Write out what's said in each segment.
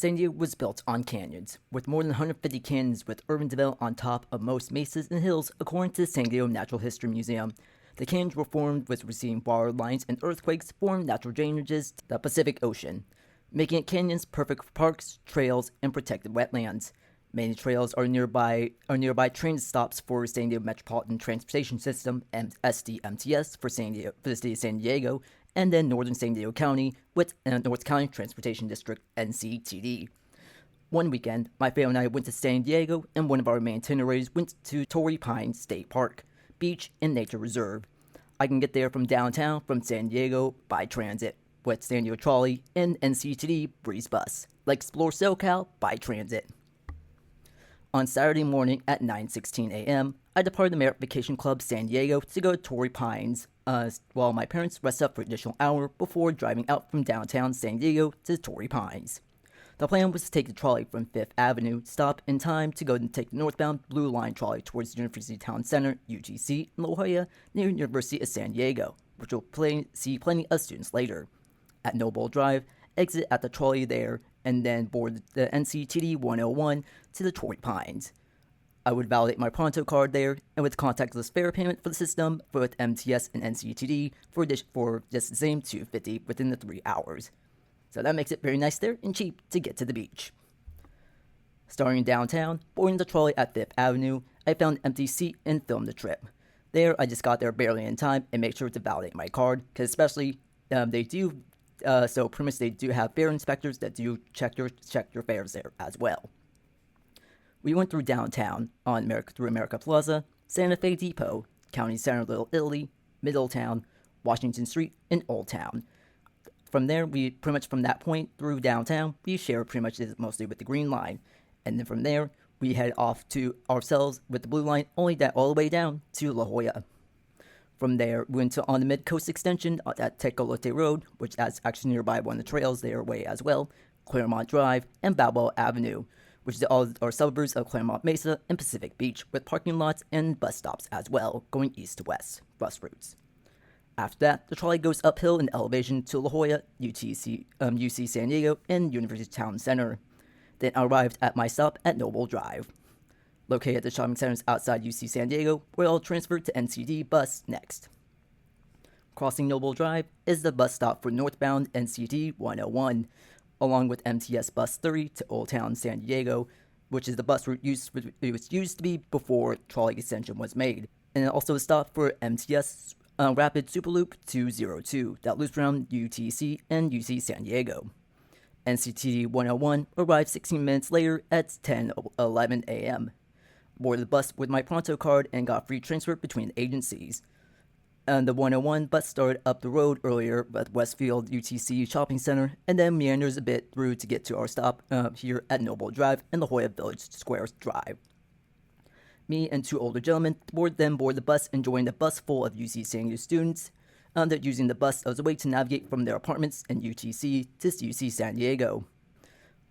San Diego was built on canyons, with more than 150 canyons with urban development on top of most mesas and hills, according to the San Diego Natural History Museum. The canyons were formed with receding water lines and earthquakes formed natural drainages to the Pacific Ocean, making canyons perfect for parks, trails, and protected wetlands. Many trails are nearby transit stops for San Diego Metropolitan Transportation System and SDMTS for the city of San Diego, and then Northern San Diego County with North County Transportation District (NCTD). One weekend, my family and I went to San Diego, and one of our main itineraries went to Torrey Pines State Park, Beach and Nature Reserve. I can get there from downtown from San Diego by transit, with San Diego Trolley and NCTD Breeze Bus, like Explore SoCal by transit. On Saturday morning at 9:16 a.m., I departed the Merit Vacation Club San Diego to go to Torrey Pines, while my parents rested up for an additional hour before driving out from downtown San Diego to Torrey Pines. The plan was to take the trolley from 5th Avenue, stop in time to go and take the northbound Blue Line trolley towards the University Town Center, UTC, in La Jolla, near University of San Diego, which will see plenty of students later. At Nobel Drive, exit at the trolley there, and then board the NCTD 101 to the Torrey Pines. I would validate my Pronto card there, and with contactless fare payment for the system for both MTS and NCTD for just the same $250 within the 3 hours. So that makes it very nice there and cheap to get to the beach. Starting downtown, boarding the trolley at 5th Avenue, I found an empty seat and filmed the trip. There, I just got there barely in time and made sure to validate my card, because especially they do have fare inspectors that do check your fares there as well. We went through downtown through America Plaza, Santa Fe Depot, County Center Little Italy, Middletown, Washington Street, and Old Town. From there, from that point through downtown, we share pretty much mostly with the Green Line. And then from there, we head off to ourselves with the Blue Line all the way down to La Jolla. From there, we went on the Mid-Coast Extension at Tecolote Road, which is actually nearby one of the trails their way as well, Claremont Drive, and Balboa Avenue, which are suburbs of Claremont Mesa and Pacific Beach, with parking lots and bus stops as well, going east to west, bus routes. After that, the trolley goes uphill in elevation to La Jolla, UC San Diego, and University Town Center. Then I arrived at my stop at Nobel Drive. Located at the shopping centers outside UC San Diego, where I'll transfer to NCD bus next. Crossing Noble Drive is the bus stop for northbound NCT 101, along with MTS Bus 30 to Old Town San Diego, which is the bus route it was used to be before trolley extension was made, and also a stop for MTS Rapid Superloop 202 that loops around UTC and UC San Diego. NCTD 101 arrived 16 minutes later at 10:11 a.m. Boarded the bus with my Pronto card and got free transfer between agencies. And the 101 bus started up the road earlier at Westfield UTC Shopping Center and then meanders a bit through to get to our stop here at Noble Drive and La Jolla Village Square Drive. Me and two older gentlemen board the bus and joined a bus full of UC San Diego students that using the bus as a way to navigate from their apartments in UTC to UC San Diego.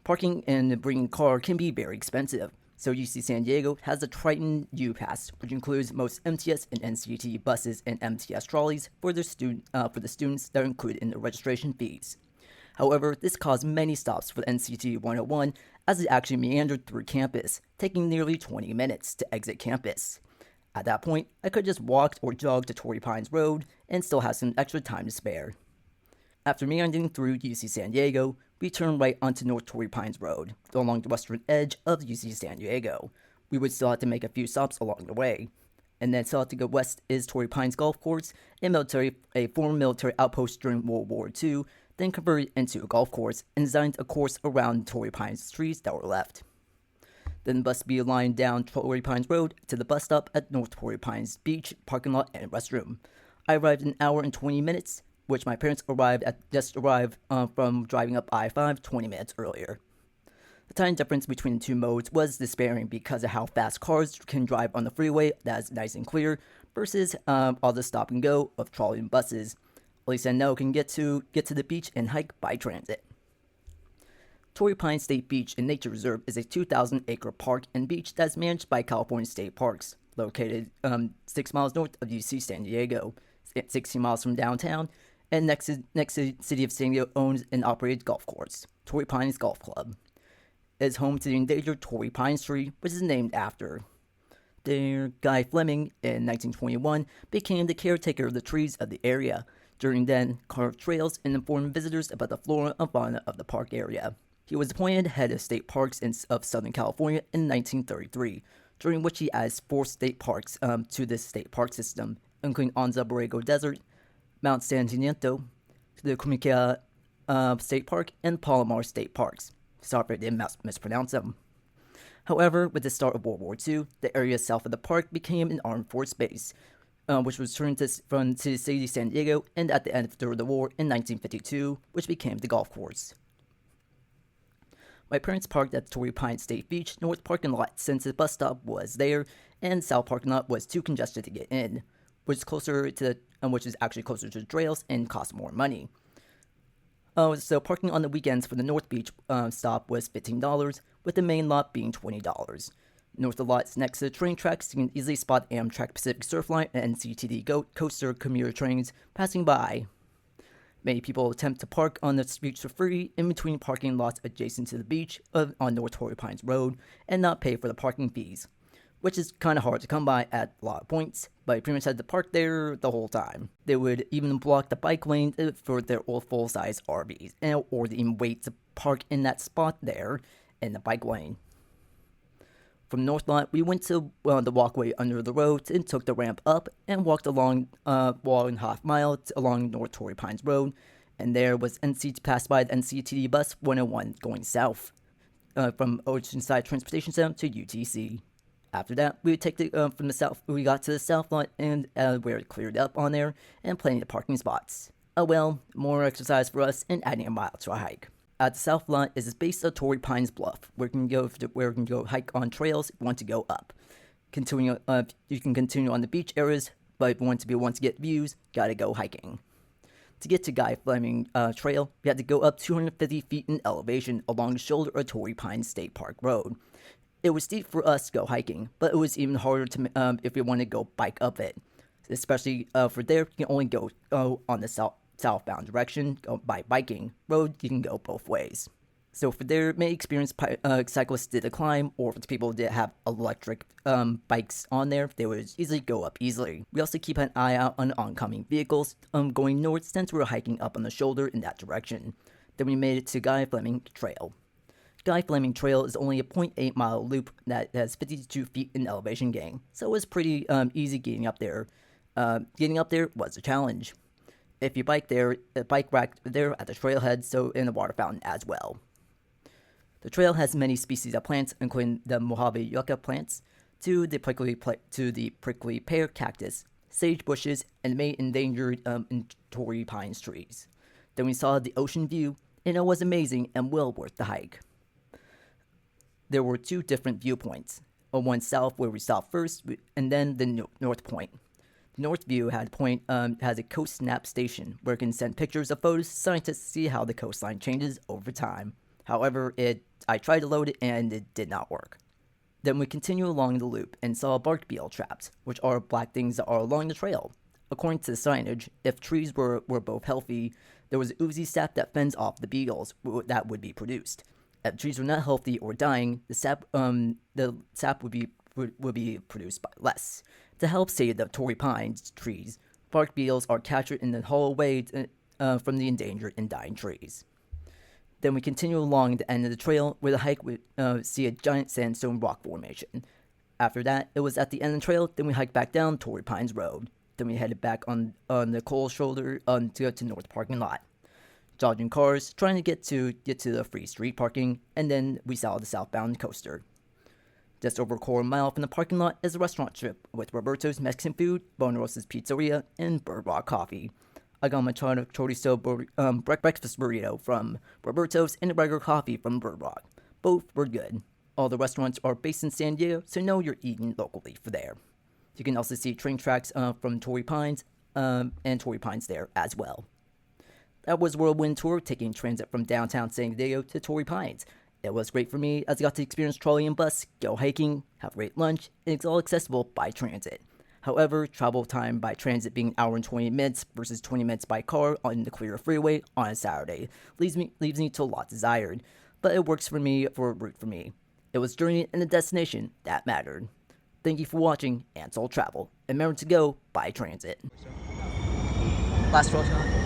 Parking and bringing a car can be very expensive, so UC San Diego has the Triton U-Pass, which includes most MTS and NCT buses and MTS trolleys for the students that are included in the registration fees. However, this caused many stops for the NCT 101 as it actually meandered through campus, taking nearly 20 minutes to exit campus. At that point, I could just walk or jog to Torrey Pines Road and still have some extra time to spare. After meandering through UC San Diego, we turned right onto North Torrey Pines Road, along the western edge of UC San Diego. We would still have to make a few stops along the way. And then still have to go west is Torrey Pines Golf Course, a former military outpost during World War II, then converted into a golf course and designed a course around Torrey Pines trees that were left. Then the bus beeline down Torrey Pines Road to the bus stop at North Torrey Pines Beach parking lot and restroom. I arrived in an hour and 20 minutes, which my parents arrived from driving up I-5 20 minutes earlier. The time difference between the two modes was despairing because of how fast cars can drive on the freeway that is nice and clear versus all the stop and go of trolley and buses. At least I know can get to the beach and hike by transit. Torrey Pines State Beach and Nature Reserve is a 2,000-acre park and beach that is managed by California State Parks, located 6 miles north of UC San Diego, 16 miles from downtown, and next to the city of San Diego owns and operates golf course, Torrey Pines Golf Club. is home to the endangered Torrey Pines tree, which is named after. There, Guy Fleming, in 1921, became the caretaker of the trees of the area. During then, carved trails and informed visitors about the flora and fauna of the park area. He was appointed head of state parks of Southern California in 1933, during which he added 4 state parks to the state park system, including Anza Borrego Desert, Mount San Jacinto, the Cumica State Park, and Palomar State Parks. Sorry if I didn't mispronounce them. However, with the start of World War II, the area south of the park became an armed force base, which was turned from the city of San Diego, and at the end of the war in 1952, which became the golf course. My parents parked at the Torrey Pines State Beach north parking lot since the bus stop was there, and the south parking lot was too congested to get in, which is actually closer to the trails and cost more money. So parking on the weekends for the North Beach stop was $15, with the main lot being $20. North of the lot is next to the train tracks. You can easily spot Amtrak Pacific Surfline and NCTD Go coaster commuter trains passing by. Many people attempt to park on the beach for free in between parking lots adjacent to the beach on North Torrey Pines Road and not pay for the parking fees, which is kind of hard to come by at a lot of points, but you pretty much had to park there the whole time. They would even block the bike lane for their old full-size RVs, or they even wait to park in that spot there in the bike lane. From North Lot, we went to the walkway under the road and took the ramp up and walked along 1.5 miles along North Torrey Pines Road, and there was passed by the NCTD bus 101 going south from Oceanside Transportation Center to UTC. After that, we would take from the south. We got to the south lot and where it cleared up on there, and plenty of parking spots. More exercise for us and adding a mile to our hike. At the south lot is the base of Torrey Pines Bluff, where you can go hike on trails if you want to go up. You can continue on the beach areas, but if you want to get views, gotta go hiking. To get to Guy Fleming Trail, we had to go up 250 feet in elevation along the shoulder of Torrey Pines State Park Road. It was steep for us to go hiking, but it was even harder to if you want to go bike up it. Especially for there, you can only go on the southbound direction. By biking road, you can go both ways. So for there, many experienced cyclists did a climb, or if people did have electric bikes on there, they would easily go up easily. We also keep an eye out on oncoming vehicles going north since we were hiking up on the shoulder in that direction. Then we made it to Guy Fleming Trail. Guy Fleming Trail is only a 0.8 mile loop that has 52 feet in elevation gain, so it was pretty easy getting up there. Getting up there was a challenge. If you bike there, the bike rack there at the trailhead, so in the water fountain as well. The trail has many species of plants, including the Mojave yucca plants, to the prickly pear cactus, sage bushes, and many endangered Torrey Pines trees. Then we saw the ocean view, and it was amazing and well worth the hike. There were 2 different viewpoints, one south where we stopped first, and then the north point. The north view has a coast snap station where it can send pictures of photos to scientists to see how the coastline changes over time. However, I tried to load it and it did not work. Then we continue along the loop and saw bark beetle traps, which are black things that are along the trail. According to the signage, if trees were both healthy, there was oozy sap that fends off the beetles that would be produced. If trees were not healthy or dying, the sap would be produced by less. To help save the Torrey Pines trees, bark beetles are captured in the hollow way from the endangered and dying trees. Then we continue along the end of the trail where the hike would see a giant sandstone rock formation. After that, it was at the end of the trail, then we hiked back down Torrey Pines Road. Then we headed back on the coal shoulder to go to North Parking Lot. Dodging cars, trying to get to the free street parking, and then we saw the southbound coaster. Just over a quarter mile from the parking lot is a restaurant strip with Roberto's Mexican food, Bonerosa's Pizzeria, and Bird Rock Coffee. I got my chorizo breakfast burrito from Roberto's and a regular coffee from Bird Rock. Both were good. All the restaurants are based in San Diego, so know you're eating locally for there. You can also see train tracks from Torrey Pines and Torrey Pines there as well. That was Whirlwind Tour, taking transit from downtown San Diego to Torrey Pines. It was great for me as I got to experience trolley and bus, go hiking, have a great lunch, and it's all accessible by transit. However, travel time by transit being an hour and 20 minutes versus 20 minutes by car on the clear freeway on a Saturday leaves me to a lot desired. but it works for me for a route for me. It was journey and the destination that mattered. Thank you for watching Ansel Travel, and remember to go by transit. Last 12 shot.